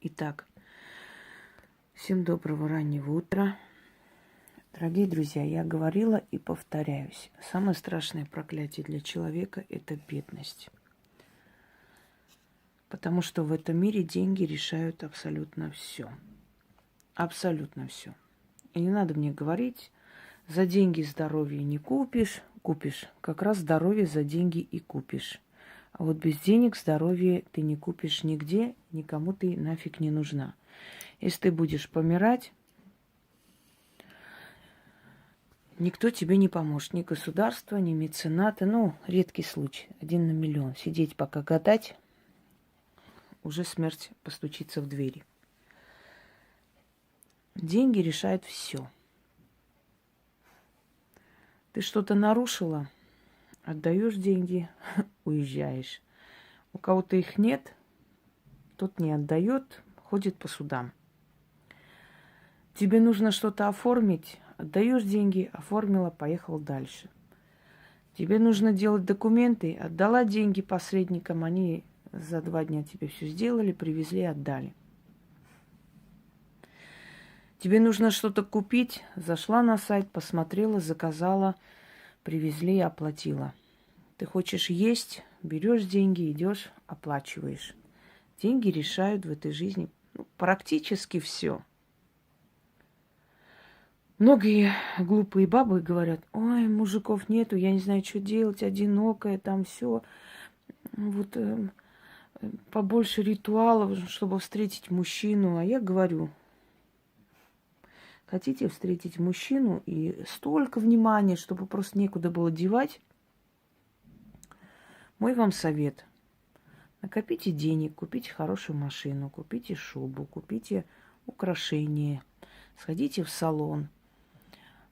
Итак, всем доброго раннего утра. Дорогие друзья, я говорила и повторяюсь. Самое страшное проклятие для человека – это бедность. Потому что в этом мире деньги решают абсолютно все. Абсолютно все. И не надо мне говорить, за деньги здоровье не купишь. Купишь. Как раз здоровье за деньги и купишь. А вот без денег здоровье ты не купишь нигде, никому ты нафиг не нужна. Если ты будешь помирать, никто тебе не поможет. Ни государство, ни меценаты. Ну, редкий случай. 1 на миллион. Сидеть пока гадать, уже смерть постучится в двери. Деньги решают все. Ты что-то нарушила, отдаешь деньги, уезжаешь. У кого-то их нет, тот не отдает, ходит по судам. Тебе нужно что-то оформить, отдаешь деньги, оформила, поехал дальше. Тебе нужно делать документы, отдала деньги посредникам, они за 2 дня тебе все сделали, привезли, отдали. Тебе нужно что-то купить, зашла на сайт, посмотрела, заказала, привезли, оплатила. Ты хочешь есть, берешь деньги, идешь, оплачиваешь. Деньги решают в этой жизни практически все. Многие глупые бабы говорят: ой, мужиков нету, я не знаю, что делать, одинокая, там все. Вот побольше ритуалов, чтобы встретить мужчину. А я говорю: хотите встретить мужчину и столько внимания, чтобы просто некуда было девать? Мой вам совет. Накопите денег, купите хорошую машину, купите шубу, купите украшения, сходите в салон,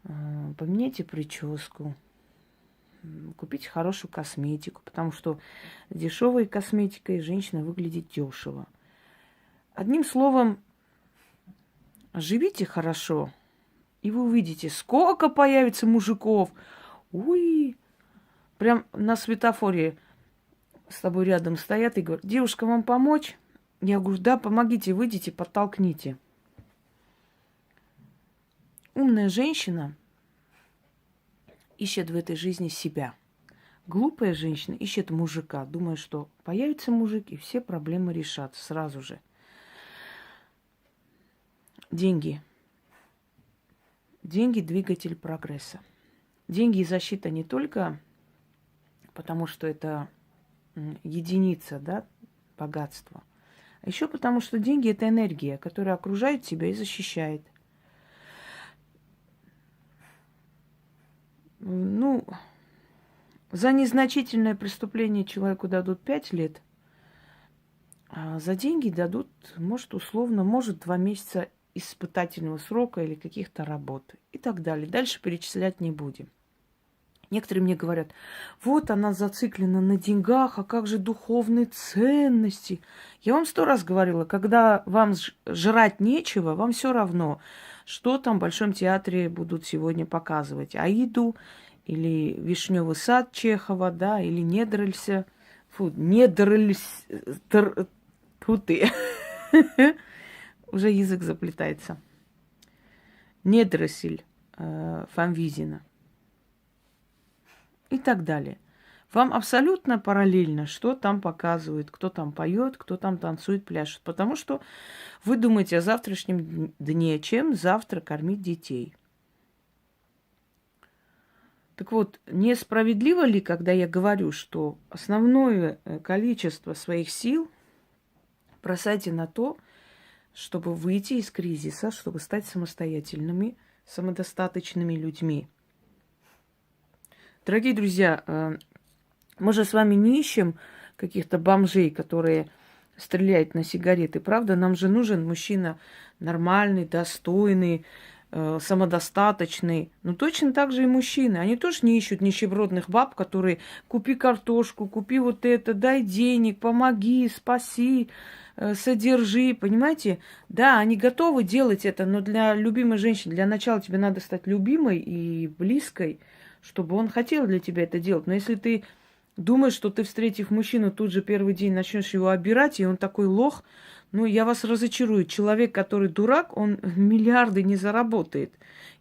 поменяйте прическу, купите хорошую косметику, потому что дешевой косметикой женщина выглядит дешево. Одним словом, живите хорошо, и вы увидите, сколько появится мужиков. Уй! Прям на светофоре с тобой рядом стоят и говорят: девушка, вам помочь? Я говорю: да, помогите, выйдите, подтолкните. Умная женщина ищет в этой жизни себя. Глупая женщина ищет мужика, думая, что появится мужик, и все проблемы решатся сразу же. Деньги. Деньги – двигатель прогресса. Деньги и защита не только потому, что это единица, да, богатства, а еще потому, что деньги – это энергия, которая окружает тебя и защищает. Ну, за незначительное преступление человеку дадут 5 лет, а за деньги дадут, может, условно, может, 2 месяца испытательного срока или каких-то работ и так далее. Дальше перечислять не будем. Некоторые мне говорят: вот она зациклена на деньгах, а как же духовные ценности? Я вам 100 раз говорила, когда вам жрать нечего, вам все равно, что там в Большом театре будут сегодня показывать. Аиду или Вишневый сад Чехова, да, или Недрыльса. Фу, Недрыльс... Фу ты. Уже язык заплетается. Недоросль Фанвизина. И так далее. Вам абсолютно параллельно, что там показывают, кто там поет, кто там танцует, пляшет. Потому что вы думаете о завтрашнем дне, чем завтра кормить детей. Так вот, несправедливо ли, когда я говорю, что основное количество своих сил бросайте на то, чтобы выйти из кризиса, чтобы стать самостоятельными, самодостаточными людьми? Дорогие друзья, мы же с вами не ищем каких-то бомжей, которые стреляют на сигареты, правда? Нам же нужен мужчина нормальный, достойный, самодостаточный. Но точно так же и мужчины. Они тоже не ищут нищебродных баб, которые: купи картошку, купи вот это, дай денег, помоги, спаси, содержи. Понимаете? Да, они готовы делать это, но для любимой женщины, для начала тебе надо стать любимой и близкой, чтобы он хотел для тебя это делать. Но если ты думаешь, что ты, встретив мужчину, тут же первый день начнешь его обирать, и он такой лох, Ну, я вас разочарую. Человек, который дурак, он миллиарды не заработает.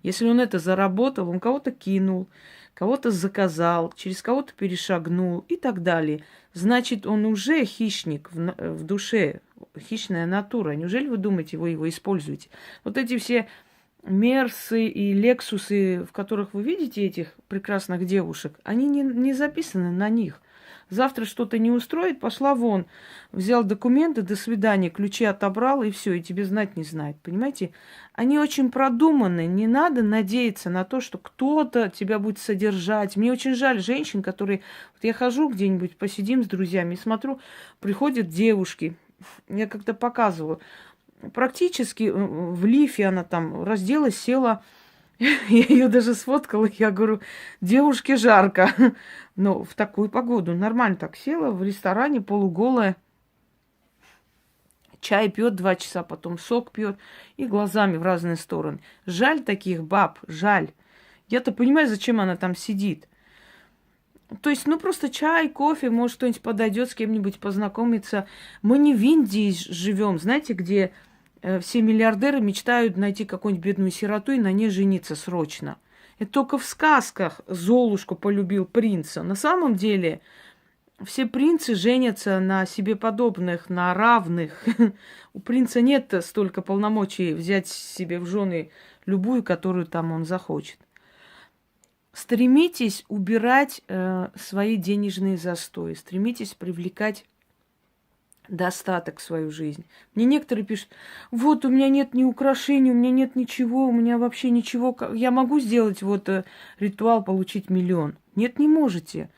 Если он это заработал, он кого-то кинул, кого-то заказал, через кого-то перешагнул и так далее. Значит, он уже хищник в душе, хищная натура. Неужели вы думаете, вы его используете? Вот эти все Мерсы и Лексусы, в которых вы видите этих прекрасных девушек, они не записаны на них. Завтра что-то не устроит, пошла вон, взял документы, до свидания, ключи отобрал, и все, и тебе знать не знает. Понимаете? Они очень продуманы. Не надо надеяться на то, что кто-то тебя будет содержать. Мне очень жаль женщин, которые... Вот я хожу где-нибудь, посидим с друзьями, и смотрю, приходят девушки. Я как-то показывала. Практически в лифе она там разделась, села. Я ее даже сфоткала. Я говорю, девушке жарко. Но в такую погоду нормально так села в ресторане, полуголая. Чай пьет 2 часа, потом сок пьет и глазами в разные стороны. Жаль таких баб, жаль. Я-то понимаю, зачем она там сидит. То есть, ну, просто чай, кофе, может, кто-нибудь подойдет с кем-нибудь познакомиться. Мы не в Индии живем, знаете, где все миллиардеры мечтают найти какую-нибудь бедную сироту и на ней жениться срочно. Это только в сказках Золушку полюбил принца. На самом деле все принцы женятся на себе подобных, на равных. У принца нет столько полномочий взять себе в жены любую, которую там он захочет. Стремитесь убирать свои денежные застои, стремитесь привлекать достаток в свою жизнь. Мне некоторые пишут, вот у меня нет ни украшений, у меня нет ничего, у меня вообще ничего. Я могу сделать вот ритуал, получить 1 000 000? Нет, не можете.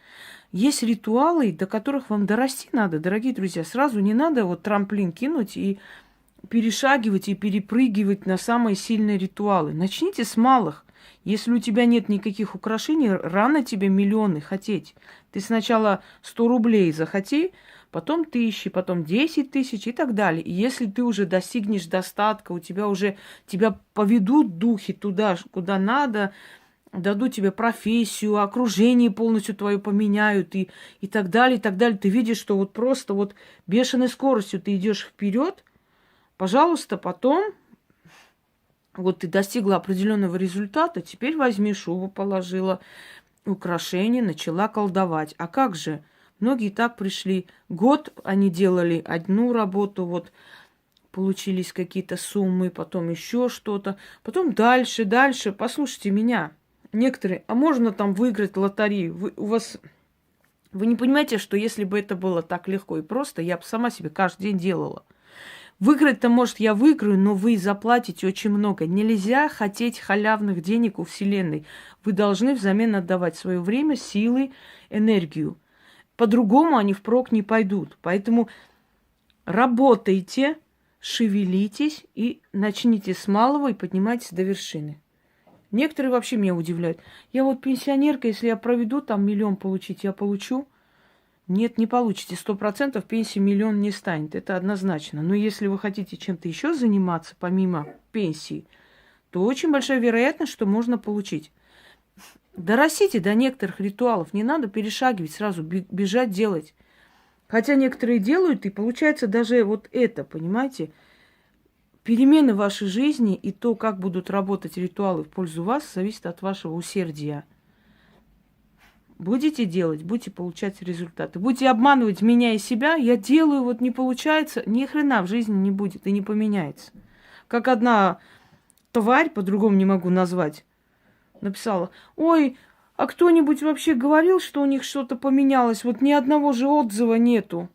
Есть ритуалы, до которых вам дорасти надо, дорогие друзья. Сразу не надо вот трамплин кинуть и перешагивать и перепрыгивать на самые сильные ритуалы. Начните с малых. Если у тебя нет никаких украшений, рано тебе миллионы хотеть. Ты сначала 100 рублей захоти, потом 1000, потом 10 тысяч и так далее. И если ты уже достигнешь достатка, у тебя уже тебя поведут духи туда, куда надо, дадут тебе профессию, окружение полностью твое поменяют и так далее, и так далее. Ты видишь, что вот просто вот бешеной скоростью ты идешь вперед, пожалуйста, потом вот ты достигла определенного результата, теперь возьми шубу, положила украшения, начала колдовать. А как же? Многие так пришли. Год они делали одну работу, вот получились какие-то суммы, потом еще что-то. Потом дальше. Послушайте меня. Некоторые, а можно там выиграть лотерею? Вы не понимаете, что если бы это было так легко и просто, я бы сама себе каждый день делала. Выиграть-то, может, я выиграю, но вы заплатите очень много. Нельзя хотеть халявных денег у Вселенной. Вы должны взамен отдавать свое время, силы, энергию. По-другому они впрок не пойдут. Поэтому работайте, шевелитесь и начните с малого и поднимайтесь до вершины. Некоторые вообще меня удивляют. Я вот пенсионерка, если я проведу там 1 000 000 получить, я получу. Нет, не получите. 100% пенсии 1 000 000 не станет. Это однозначно. Но если вы хотите чем-то еще заниматься, помимо пенсии, то очень большая вероятность, что можно получить. Дорастите до некоторых ритуалов. Не надо перешагивать сразу, бежать делать. Хотя некоторые делают, и получается даже вот это, понимаете? Перемены в вашей жизни и то, как будут работать ритуалы в пользу вас, зависит от вашего усердия. Будете делать, будете получать результаты. Будете обманывать меня и себя, я делаю, вот не получается, ни хрена в жизни не будет и не поменяется. Как одна тварь, по-другому не могу назвать, написала, ой, а кто-нибудь вообще говорил, что у них что-то поменялось? Вот ни одного же отзыва нету.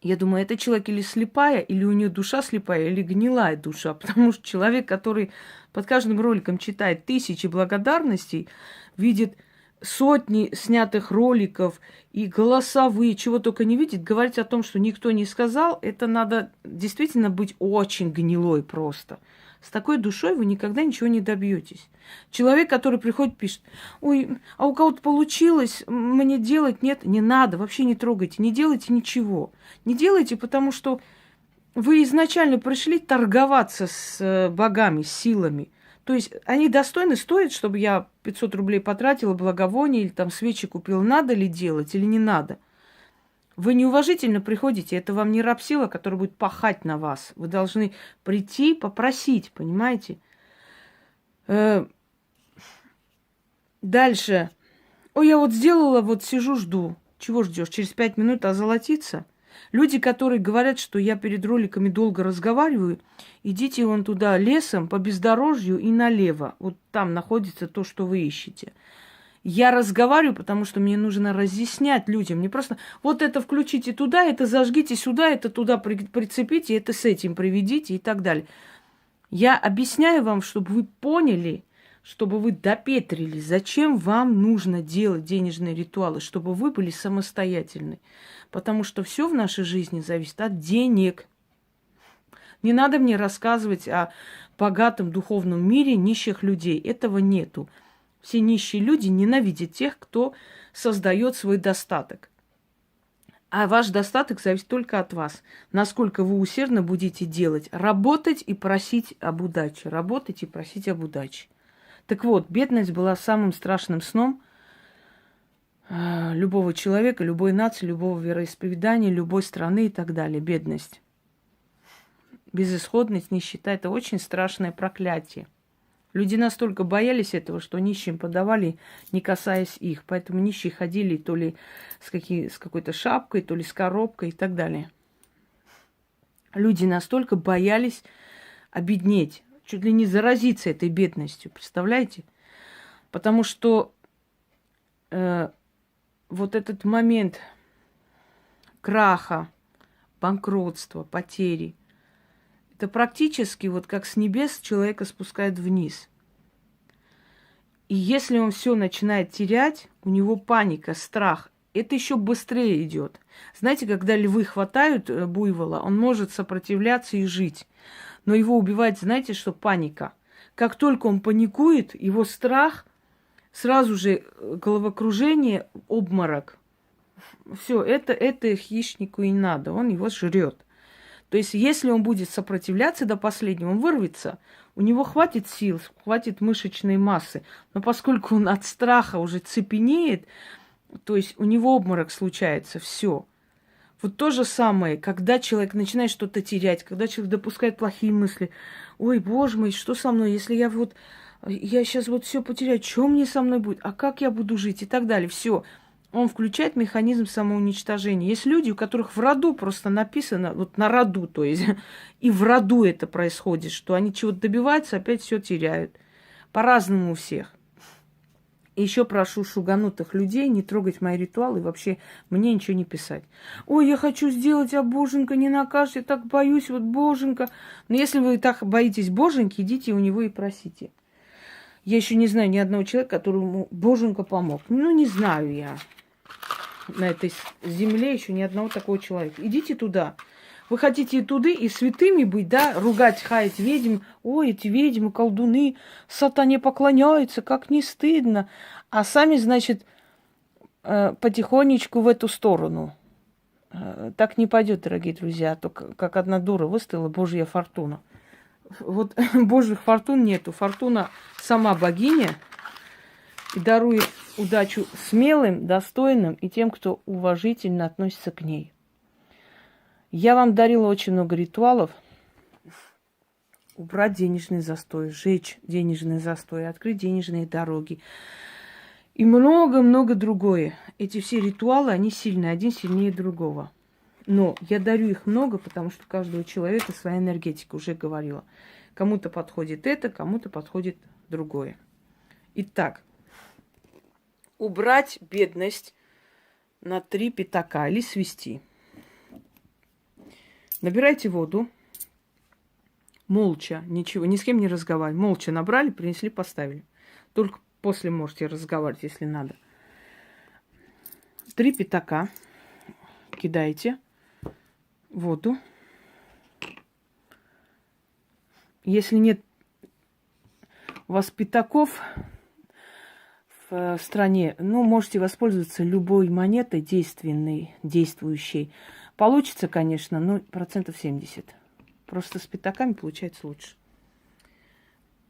Я думаю, это человек или слепая, или у нее душа слепая, или гнилая душа. Потому что человек, который под каждым роликом читает 1000 благодарностей, видит сотни снятых роликов и голосовые, чего только не видит, говорить о том, что никто не сказал, это надо действительно быть очень гнилой просто. С такой душой вы никогда ничего не добьетесь. Человек, который приходит, пишет, ой, а у кого-то получилось, мне делать нет, не надо, вообще не трогайте, не делайте ничего. Не делайте, потому что вы изначально пришли торговаться с богами, с силами. То есть они достойны, стоят, чтобы я 500 рублей потратила, благовоние или там свечи купила. Надо ли делать или не надо? Вы неуважительно приходите, это вам не рабсила, которая будет пахать на вас. Вы должны прийти, попросить, понимаете? Дальше. Ой, я вот сделала, вот сижу, жду. Чего ждешь? Через 5 минут озолотиться? Люди, которые говорят, что я перед роликами долго разговариваю, идите вон туда лесом по бездорожью и налево. Вот там находится то, что вы ищете. Я разговариваю, потому что мне нужно разъяснять людям. Не просто вот это включите туда, это зажгите сюда, это туда прицепите, это с этим приведите и так далее. Я объясняю вам, чтобы вы поняли, чтобы вы допетрили, зачем вам нужно делать денежные ритуалы, чтобы вы были самостоятельны. Потому что все в нашей жизни зависит от денег. Не надо мне рассказывать о богатом духовном мире нищих людей. Этого нету. Все нищие люди ненавидят тех, кто создает свой достаток. А ваш достаток зависит только от вас. Насколько вы усердно будете делать. Работать и просить об удаче. Работать и просить об удаче. Так вот, бедность была самым страшным сном любого человека, любой нации, любого вероисповедания, любой страны и так далее. Бедность. Безысходность, нищета – это очень страшное проклятие. Люди настолько боялись этого, что нищим подавали, не касаясь их. Поэтому нищие ходили то ли с какой-то шапкой, то ли с коробкой и так далее. Люди настолько боялись обеднеть, чуть ли не заразиться этой бедностью. Представляете? Потому что вот этот момент краха, банкротства, потери – это практически вот как с небес человека спускает вниз. И если он все начинает терять, у него паника, страх. Это еще быстрее идет. Знаете, когда львы хватают буйвола, он может сопротивляться и жить. Но его убивает, знаете, что паника. Как только он паникует, его страх, сразу же головокружение, обморок. Все, это хищнику и надо, он его жрет. То есть, если он будет сопротивляться до последнего, он вырвется. У него хватит сил, хватит мышечной массы. Но поскольку он от страха уже цепенеет, то есть у него обморок случается, все. Вот то же самое, когда человек начинает что-то терять, когда человек допускает плохие мысли. Ой, боже мой, что со мной, если я сейчас вот все потеряю, что мне со мной будет, а как я буду жить и так далее. Все. Он включает механизм самоуничтожения. Есть люди, у которых в роду просто написано, вот на роду, то есть, и в роду это происходит, что они чего-то добиваются, опять все теряют. По-разному у всех. И еще прошу шуганутых людей не трогать мои ритуалы и вообще мне ничего не писать. Ой, я хочу сделать, а боженька не накажет, я так боюсь, вот боженька. Но если вы так боитесь боженьки, идите у него и просите. Я еще не знаю ни одного человека, которому боженька помог. Ну, не знаю я. На этой земле еще ни одного такого человека. Идите туда. Вы хотите туда и святыми быть, да, ругать, хаять ведьм. Ой, эти ведьмы, колдуны, сатане поклоняются, как не стыдно. А сами, значит, потихонечку в эту сторону. Так не пойдет, дорогие друзья. А то как одна дура выставила Божья фортуна. Вот Божьих фортун нету. Фортуна сама богиня и дарует удачу смелым, достойным и тем, кто уважительно относится к ней. Я вам дарила очень много ритуалов. Убрать денежный застой, сжечь денежный застой, открыть денежные дороги. И много-много другое. Эти все ритуалы, они сильные, один сильнее другого. Но я дарю их много, потому что у каждого человека своя энергетика, уже говорила. Кому-то подходит это, кому-то подходит другое. Итак, убрать бедность на 3 пятака или свести. Набирайте воду, молча, ничего, ни с кем не разговаривать. Молча набрали, принесли, поставили. Только после можете разговаривать, если надо. 3 пятака кидаете в воду. Если нет у вас пятаков в стране, ну, можете воспользоваться любой монетой действенной, действующей. Получится, конечно, но 70%. Просто с пятаками получается лучше.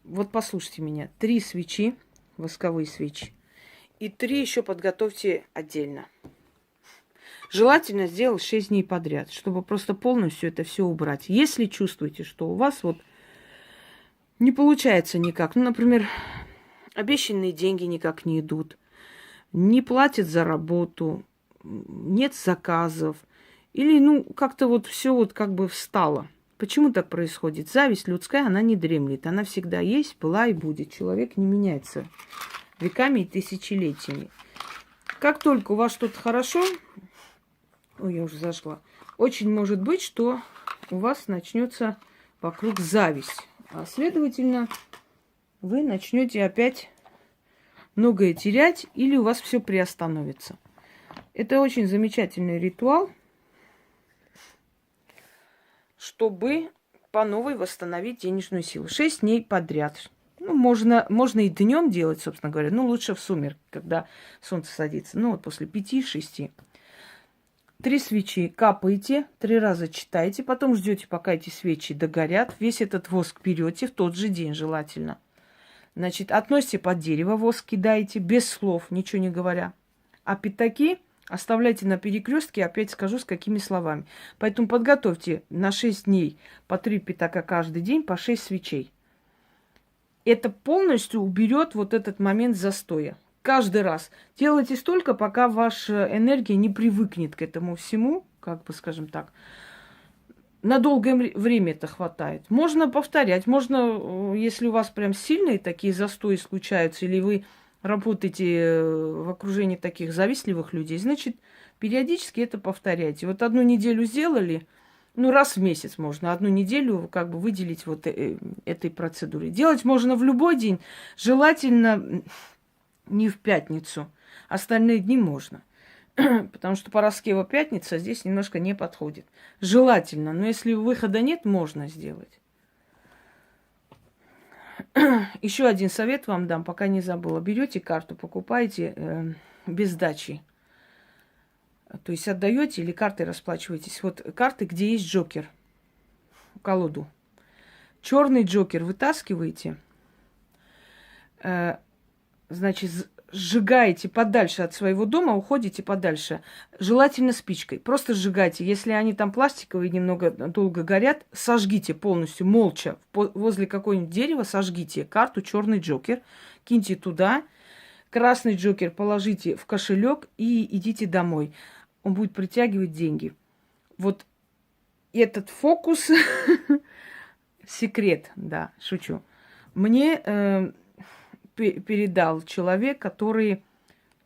Вот послушайте меня. 3 свечи, восковые свечи. И 3 еще подготовьте отдельно. Желательно сделать 6 дней подряд, чтобы просто полностью это все убрать. Если чувствуете, что у вас вот не получается никак, ну, например, обещанные деньги никак не идут, не платят за работу, нет заказов, или, ну, как-то вот все вот как бы встало. Почему так происходит? Зависть людская, она не дремлет. Она всегда есть, была и будет. Человек не меняется веками и тысячелетиями. Как только у вас что-то хорошо, ой, я уже зашла, очень может быть, что у вас начнется вокруг зависть. А следовательно, вы начнете опять многое терять, или у вас все приостановится. Это очень замечательный ритуал, чтобы по новой восстановить денежную силу. 6 дней подряд. Ну, можно и днем делать, собственно говоря. Ну, лучше в сумерки, когда солнце садится. Ну, вот после 5-6. 3 свечи капаете, 3 раза читаете, потом ждете, пока эти свечи догорят. Весь этот воск берете в тот же день желательно. Значит, относите под дерево, воск кидаете, без слов, ничего не говоря. А пятаки оставляйте на перекрестке, опять скажу, с какими словами. Поэтому подготовьте на 6 дней по 3 пятака каждый день, по 6 свечей. Это полностью уберет вот этот момент застоя. Каждый раз. Делайте столько, пока ваша энергия не привыкнет к этому всему, как бы, скажем так. На долгое время это хватает. Можно повторять, можно, если у вас прям сильные такие застои случаются, или вы работаете в окружении таких завистливых людей, значит, периодически это повторяйте. Вот 1 неделю сделали, ну, раз в месяц можно, 1 неделю как бы выделить вот этой процедуре. Делать можно в любой день, желательно не в пятницу, остальные дни можно. Потому что Параскева пятница здесь немножко не подходит. Желательно, но если выхода нет, можно сделать. Еще один совет вам дам, пока не забыла. Берете карту, покупаете без сдачи. То есть отдаете или картой расплачиваетесь. Вот карты, где есть джокер, колоду. Черный джокер вытаскиваете, значит, сжигаете подальше от своего дома, уходите подальше. Желательно спичкой. Просто сжигайте. Если они там пластиковые, немного долго горят, сожгите полностью, молча. Возле какого-нибудь дерева сожгите карту черный джокер, киньте туда. Красный джокер положите в кошелек и идите домой. Он будет притягивать деньги. Вот этот фокус, секрет, да, шучу, мне передал человек, который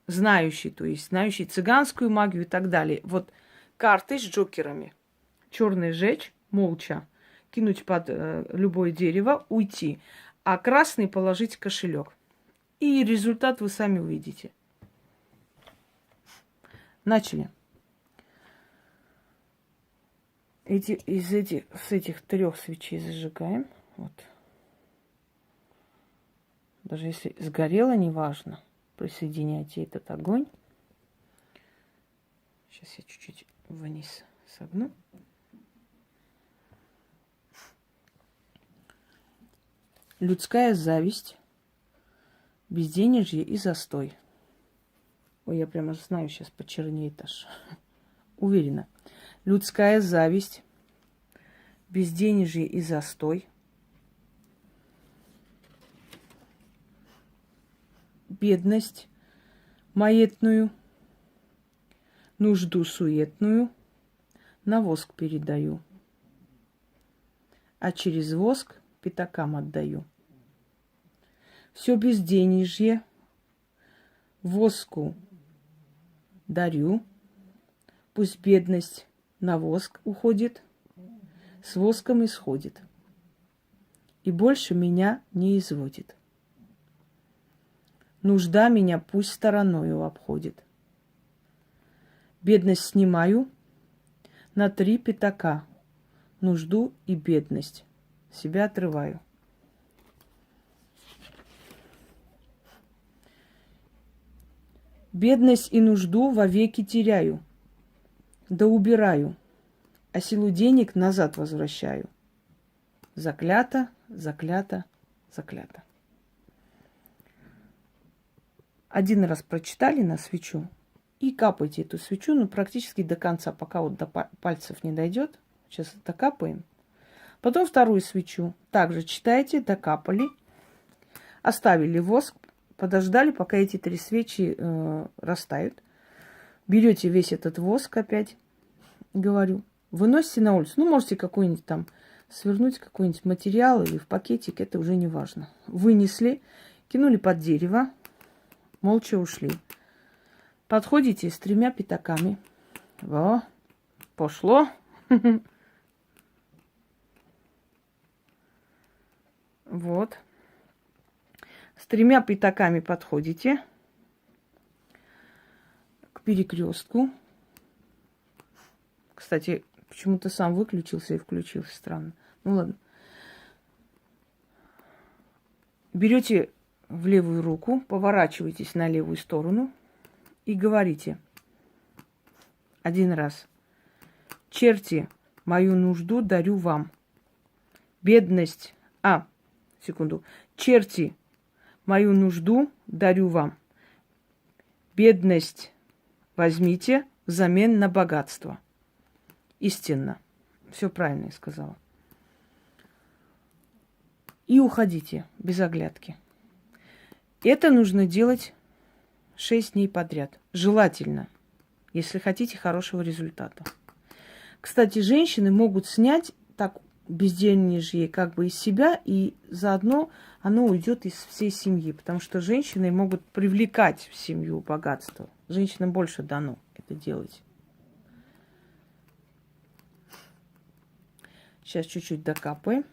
знающий, то есть знающий цыганскую магию и так далее. Вот карты с джокерами. Черный сжечь, молча, кинуть под любое дерево, уйти. А красный положить в кошелек. И результат вы сами увидите. Начали. С этих 3 свечей зажигаем. Вот. Даже если сгорело, неважно. Присоединяйте этот огонь. Сейчас я чуть-чуть вниз согну. Людская зависть, безденежье и застой. Ой, я прямо знаю, сейчас почернеет аж. Уверена. Людская зависть, безденежье и застой. Бедность маетную, нужду суетную на воск передаю, а через воск пятакам отдаю. Все безденежье воску дарю, пусть бедность на воск уходит, с воском исходит, и больше меня не изводит. Нужда меня пусть стороною обходит. Бедность снимаю на 3 пятака. Нужду и бедность себя отрываю. Бедность и нужду вовеки теряю, да убираю, а силу денег назад возвращаю. Заклято, заклято, заклято. 1 раз прочитали на свечу, И капайте эту свечу, ну, практически до конца, пока вот до пальцев не дойдет. Сейчас докапаем. Потом вторую свечу. Также читайте, докапали. Оставили воск, подождали, пока эти 3 свечи растают. Берете весь этот воск опять, говорю, выносите на улицу. Ну, можете какой-нибудь там свернуть, какой-нибудь материал или в пакетик, это уже не важно. Вынесли, кинули под дерево, молча ушли. Подходите с 3 пятаками. Во, пошло. Вот. С 3 пятаками подходите к перекрестку. Кстати, почему-то сам выключился и включился. Странно. Ну ладно. Берете в левую руку, поворачиваетесь на левую сторону и говорите 1 раз. Черти, мою нужду дарю вам. Бедность. Секунду. Черти, мою нужду дарю вам. Бедность возьмите взамен на богатство. Истинно. Все правильно я сказала. И уходите без оглядки. Это нужно делать 6 дней подряд. Желательно, если хотите хорошего результата. Кстати, женщины могут снять так безденежье как бы из себя, и заодно оно уйдет из всей семьи, потому что женщины могут привлекать в семью богатство. Женщинам больше дано это делать. Сейчас чуть-чуть докапаем.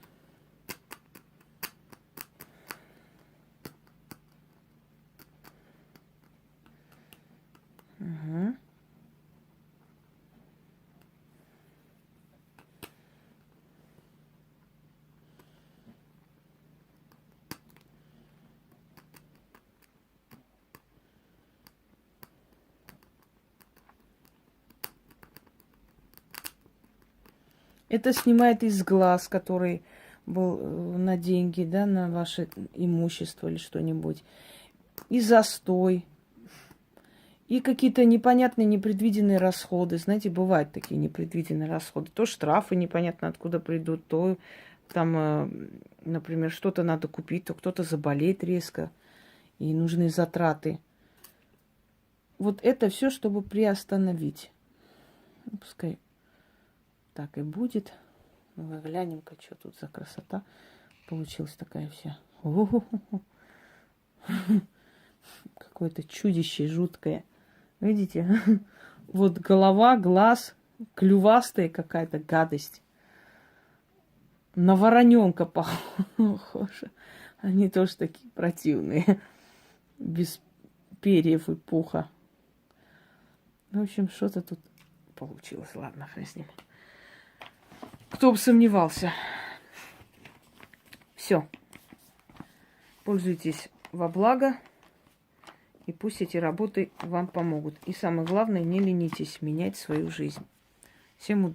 Угу. Это снимает из глаз, который был на деньги, да, на ваше имущество или что-нибудь. И застой. И какие-то непонятные, непредвиденные расходы. Знаете, бывают такие непредвиденные расходы. То штрафы непонятно откуда придут, то там, например, что-то надо купить, то кто-то заболеет резко, и нужны затраты. Вот это все, чтобы приостановить. Пускай так и будет. Ну, глянем-ка, что тут за красота получилась такая вся. Какое-то чудище жуткое. Видите? Вот голова, глаз, клювастая какая-то гадость. На вороненка похоже. Они тоже такие противные. Без перьев и пуха. В общем, что-то тут получилось. Ладно, хрен с ним. Кто бы сомневался. Все. Пользуйтесь во благо. И пусть эти работы вам помогут. И самое главное, не ленитесь менять свою жизнь. Всем удачи.